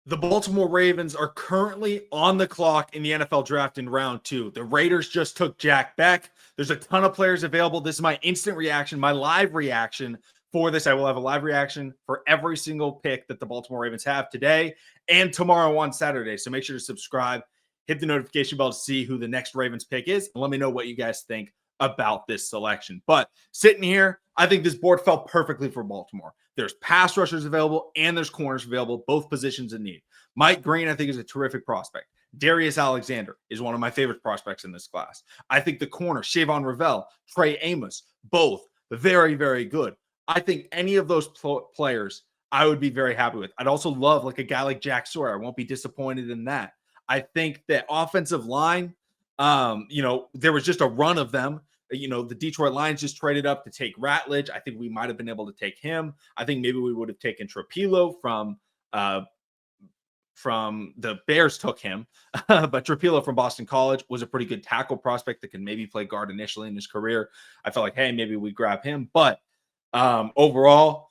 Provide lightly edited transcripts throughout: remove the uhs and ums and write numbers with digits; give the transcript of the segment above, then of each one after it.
The Baltimore Ravens are currently on the clock in the NFL draft in round 2. The Raiders just took Jack Beck. There's a ton of players available. This is my instant reaction, my live reaction for this. I will have a live reaction for every single pick that the Baltimore Ravens have today and tomorrow on Saturday. So make sure to subscribe, hit the notification bell to see who the next Ravens pick is, and let me know what you guys think about this selection. But sitting here, I think this board fell perfectly for Baltimore. There's pass rushers available and there's corners available, both positions in need. Mike Green, I think, is a terrific prospect. Darius Alexander is one of my favorite prospects in this class. I think the corner, Shavon Ravel, Trey Amos, both very, very good. I think any of those players I would be very happy with. I'd also love like a guy like Jack Sawyer. I won't be disappointed in that. I think the offensive line, there was just a run of them. The Detroit Lions just traded up to take Ratledge. I think we might have been able to take him. I think maybe we would have taken Trapilo from the Bears took him, but Trapilo from Boston College was a pretty good tackle prospect that can maybe play guard initially in his career. I felt like, hey, maybe we grab him. But overall,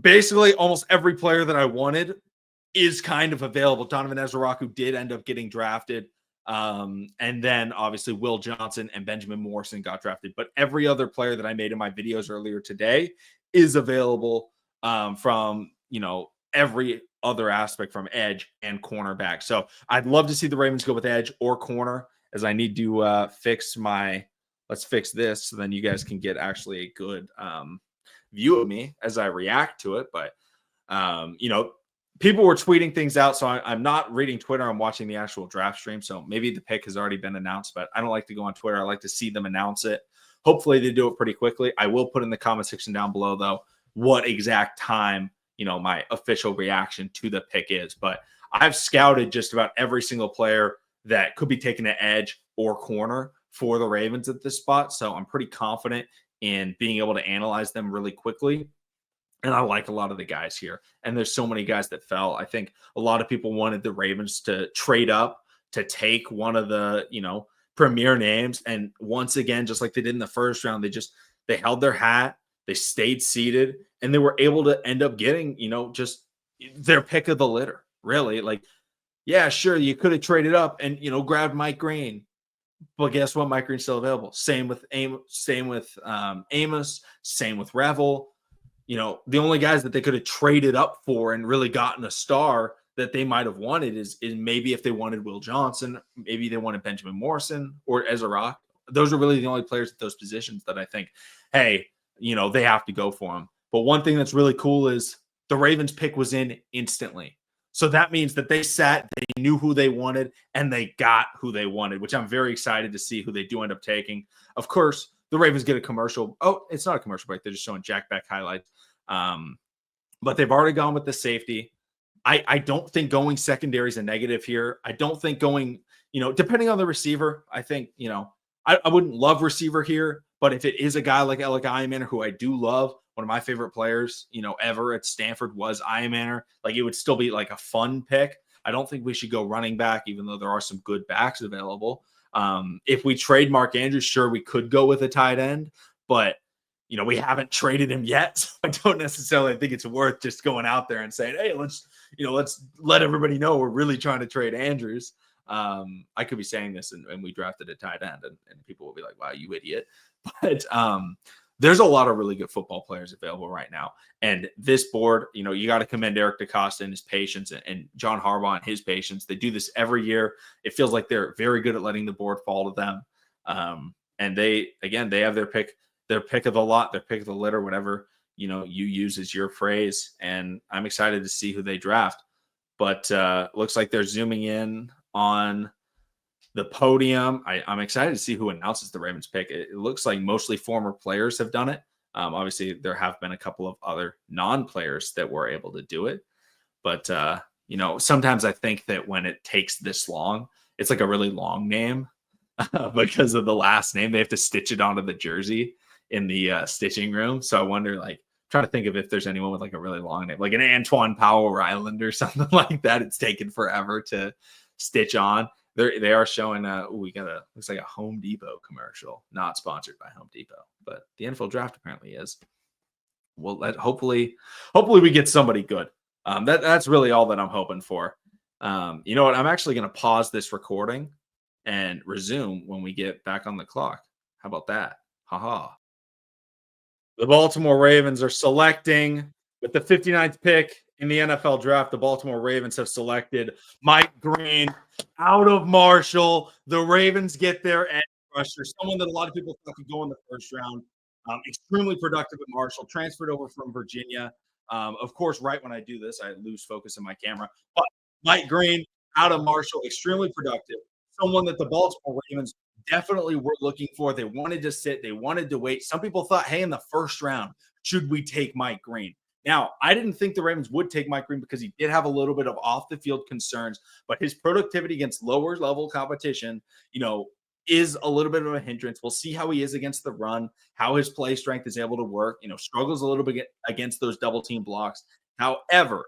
basically almost every player that I wanted is kind of available. Donovan Ezraku did end up getting drafted. And then obviously Will Johnson and Benjamin Morrison got drafted. But every other player that I made in my videos earlier today is available from, every other aspect from edge and cornerback. So I'd love to see the Ravens go with edge or corner, as I need to let's fix this so then you guys can get actually a good view of me as I react to it. But, people were tweeting things out, so I'm not reading Twitter. I'm watching the actual draft stream, so maybe the pick has already been announced, but I don't like to go on Twitter. I like to see them announce it. Hopefully they do it pretty quickly. I will put in the comment section down below, though, what exact time, my official reaction to the pick is. But I've scouted just about every single player that could be taken to edge or corner for the Ravens at this spot, so I'm pretty confident in being able to analyze them really quickly. And I like a lot of the guys here. And there's so many guys that fell. I think a lot of people wanted the Ravens to trade up to take one of the, premier names. And once again, just like they did in the first round, they held their hat, they stayed seated, and they were able to end up getting, just their pick of the litter, really. Like, yeah, sure, you could have traded up and, grabbed Mike Green. But guess what? Mike Green's still available. Same with Amos, same with Revel. The only guys that they could have traded up for and really gotten a star that they might have wanted is maybe if they wanted Will Johnson, maybe they wanted Benjamin Morrison or Ezra. Those are really the only players at those positions that I think, hey, they have to go for them. But one thing that's really cool is the Ravens pick was in instantly. So that means that they knew who they wanted, and they got who they wanted, which I'm very excited to see who they do end up taking. Of course, the Ravens get a commercial. Oh, it's not a commercial break. They're just showing Jack Beck highlights. But they've already gone with the safety. I don't think going secondary is a negative here. I don't think going, depending on the receiver, I think, I wouldn't love receiver here, but if it is a guy like Alec Ironmaner, who I do love, one of my favorite players, ever at Stanford was Ironmaner, like it would still be like a fun pick. I don't think we should go running back, even though there are some good backs available. If we trade Mark Andrews, sure, we could go with a tight end, but we haven't traded him yet. So I don't necessarily think it's worth just going out there and saying, hey, let's let everybody know we're really trying to trade Andrews. I could be saying this and we drafted a tight end and people will be like, wow, you idiot. But there's a lot of really good football players available right now. And this board, you got to commend Eric DeCosta and his patience and John Harbaugh and his patience. They do this every year. It feels like they're very good at letting the board fall to them. And they have their pick of the lot, their pick of the litter, whatever, you use as your phrase. And I'm excited to see who they draft. But looks like they're zooming in on the podium. I'm excited to see who announces the Ravens pick. It looks like mostly former players have done it. Obviously, there have been a couple of other non-players that were able to do it. But, sometimes I think that when it takes this long, it's like a really long name because of the last name. They have to stitch it onto the jersey in the stitching room. So I wonder, trying to think of if there's anyone with like a really long name, like an Antoine Powell Ryland or something like that. It's taken forever to stitch on. They are showing looks like a Home Depot commercial, not sponsored by Home Depot, but the NFL draft apparently is. Well, hopefully we get somebody good. That's really all that I'm hoping for. You know what? I'm actually going to pause this recording and resume when we get back on the clock. How about that? Haha. The Baltimore Ravens are selecting with the 59th pick in the NFL draft. The Baltimore Ravens have selected Mike Green out of Marshall. The Ravens get their edge rusher, someone that a lot of people thought could go in the first round. Extremely productive at Marshall, transferred over from Virginia. Of course, right when I do this, I lose focus on my camera. But Mike Green out of Marshall, extremely productive. Someone that the Baltimore Ravens definitely were looking for. They wanted to sit, they wanted to wait. Some people thought, hey, in the first round, should we take Mike Green? Now, I didn't think the Ravens would take Mike Green because he did have a little bit of off the field concerns, but his productivity against lower level competition, is a little bit of a hindrance. We'll see how he is against the run, how his play strength is able to work, struggles a little bit against those double team blocks. However,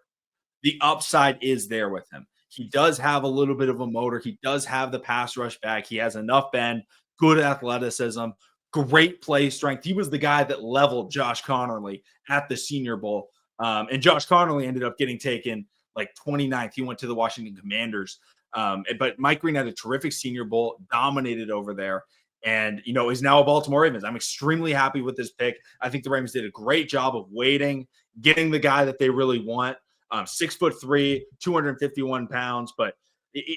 the upside is there with him. He does have a little bit of a motor. He does have the pass rush back. He has enough bend, good athleticism, great play strength. He was the guy that leveled Josh Connerly at the Senior Bowl. And Josh Connerly ended up getting taken like 29th. He went to the Washington Commanders. But Mike Green had a terrific Senior Bowl, dominated over there, and is now a Baltimore Ravens. I'm extremely happy with this pick. I think the Ravens did a great job of waiting, getting the guy that they really want. 6'3", 251 pounds, but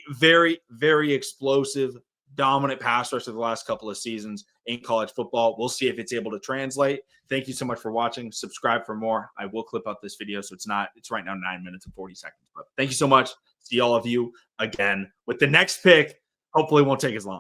very, very explosive, dominant pass rusher the last couple of seasons in college football. We'll see if it's able to translate. Thank you so much for watching. Subscribe for more. I will clip out this video, so it's right now 9 minutes and 40 seconds. But thank you so much. See all of you again with the next pick. Hopefully, it won't take as long.